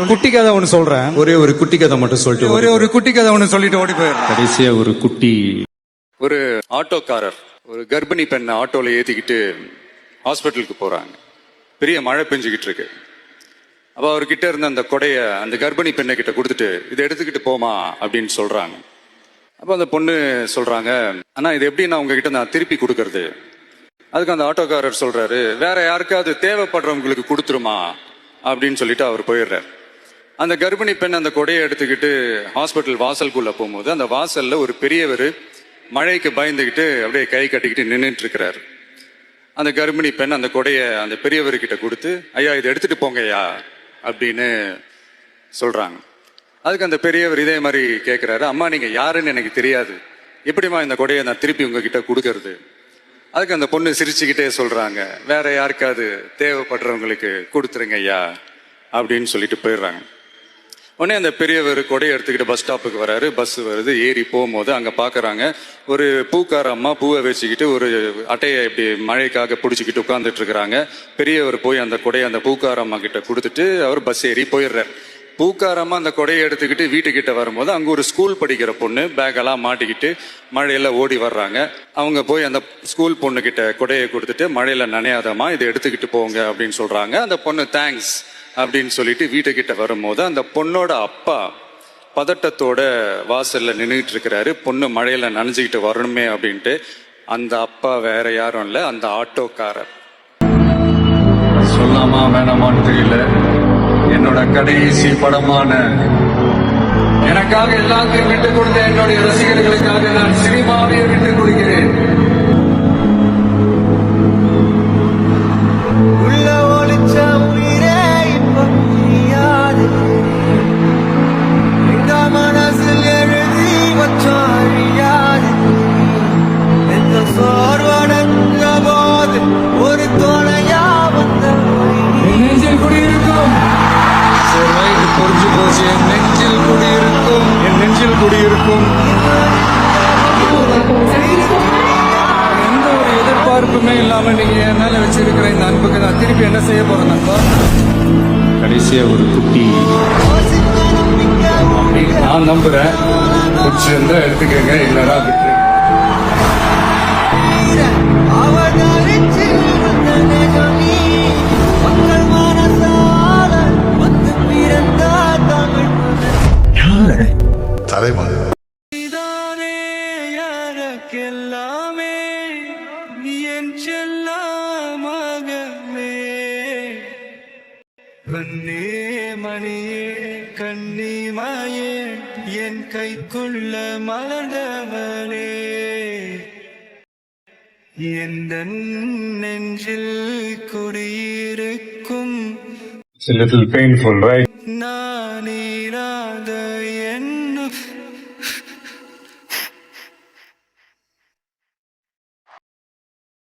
குட்டி கதை ஒண்ணு சொல்றேன். ஒரே ஒரு குட்டி கதை மட்டும் சொல்லிட்டு ஒரு குட்டி கதை ஒண்ணு சொல்லிட்டு ஓடி போயிடுறேன். கடைசியா ஒரு ஆட்டோக்காரர் ஒரு கர்ப்பிணி பெண்ணை ஆட்டோல ஏத்திக்கிட்டு ஹாஸ்பிட்டலுக்கு போறாங்க. பெரிய மழை பெஞ்சுக்கிட்டு இருக்கு. அப்ப அவர்கிட்ட இருந்த அந்த கொடைய அந்த கர்ப்பிணி பெண்ணை கிட்ட கொடுத்துட்டு இதை எடுத்துக்கிட்டு போமா அப்படின்னு சொல்றாங்க. அப்ப அந்த பொண்ணு சொல்றாங்க, ஆனா இது எப்படி நான் உங்ககிட்ட நான் திருப்பி கொடுக்கறது? அதுக்கு அந்த ஆட்டோக்காரர் சொல்றாரு, வேற யாருக்காவது தேவைப்படுறவங்களுக்கு கொடுத்துருமா அப்படின்னு சொல்லிட்டு அவர் போயிடுறாரு. அந்த கர்ப்பிணி பெண் அந்த கொடையை எடுத்துக்கிட்டு ஹாஸ்பிட்டல் வாசலுக்குள்ள போகும்போது அந்த வாசல்ல ஒரு பெரியவர் மழைக்கு பயந்துகிட்டு அப்படியே கை கட்டிக்கிட்டு நின்றுட்டு இருக்கிறாரு. அந்த கர்ப்பிணி பெண் அந்த கொடைய அந்த பெரியவர்கிட்ட கொடுத்து, ஐயா இதை எடுத்துட்டு போங்கய்யா அப்படின்னு சொல்றாங்க. அதுக்கு அந்த பெரியவர் இதே மாதிரி கேட்கிறாரு, அம்மா நீங்க யாருன்னு எனக்கு தெரியாது, எப்படிமா இந்த கொடையை நான் திருப்பி உங்ககிட்ட கொடுக்கறது? அதுக்கு அந்த பொண்ணு சிரிச்சுக்கிட்டே சொல்றாங்க, வேற யாருக்காவது தேவைப்படுறவங்களுக்கு கொடுத்துருங்க ஐயா அப்படின்னு சொல்லிட்டு போயிடுறாங்க. உடனே அந்த பெரியவர் கொடையை எடுத்துக்கிட்டு பஸ் ஸ்டாப்புக்கு வராரு. பஸ் வருது, ஏறி போகும்போது அங்க பாக்குறாங்க ஒரு பூக்கார அம்மா பூவை வச்சுக்கிட்டு ஒரு அட்டையை இப்படி மழைக்காக பிடிச்சிக்கிட்டு உட்கார்ந்துட்டு இருக்கிறாங்க. பெரியவர் போய் அந்த கொடையை அந்த பூக்கார அம்மா கிட்ட கொடுத்துட்டு அவர் பஸ் ஏறி போயிடுறாரு. பூக்காரம்மா அந்த கொடையை எடுத்துக்கிட்டு வீட்டுக்கிட்ட வரும்போது அங்க ஒரு ஸ்கூல் படிக்கிற பொண்ணு பேக்கெல்லாம் மாட்டிக்கிட்டு மழையில ஓடி வர்றாங்க. அவங்க போய் அந்த ஸ்கூல் பொண்ணு கிட்ட கொடையை கொடுத்துட்டு, மழையில நனையாதமா இதை எடுத்துக்கிட்டு போங்க அப்படின்னு சொல்றாங்க. அந்த பொண்ணு தேங்க்ஸ் அப்படின்னு சொல்லிட்டு வீட்டுக்கிட்ட வரும்போது அந்த பொண்ணோட அப்பா பதட்டத்தோட வாசல்ல நின்றுட்டு இருக்கிறாரு. பொண்ணு மழையில நனைஞ்சுக்கிட்டு வரணுமே அப்படின்ட்டு. அந்த அப்பா வேற யாரும் இல்ல, அந்த ஆட்டோக்காரர். சொல்லாமா வேணாமான்னு தெரியல, என்னோட கடைசி படமான எனக்காக எல்லாத்தையும் விட்டுக் கொடுத்த என்னுடைய ரசிகர்களுக்காக நான் சினிமாவை விட்டுக் கொடுக்கிறேன். எந்த ஒரு எதிர்பார்ப்புமே இல்லாம நீங்க என் மேல வச்சிருக்கிற இந்த அன்புக்கு நான் திருப்பி என்ன செய்ய போறேன் நண்பா? கடைசியா ஒரு குட்டி அப்படின்னு நான் நம்புறேன். பிடிச்சிருந்தா எடுத்துக்கங்க, இல்லைன்னா விட்டு. எல்லாமே என் செல்லமகளே, கண்ணே மணியே கண்ணிமாயே என் கைக்குள்ள மலர்ந்தவளே, எந்த நெஞ்சில் குடியிருக்கும். It's a little painful, right?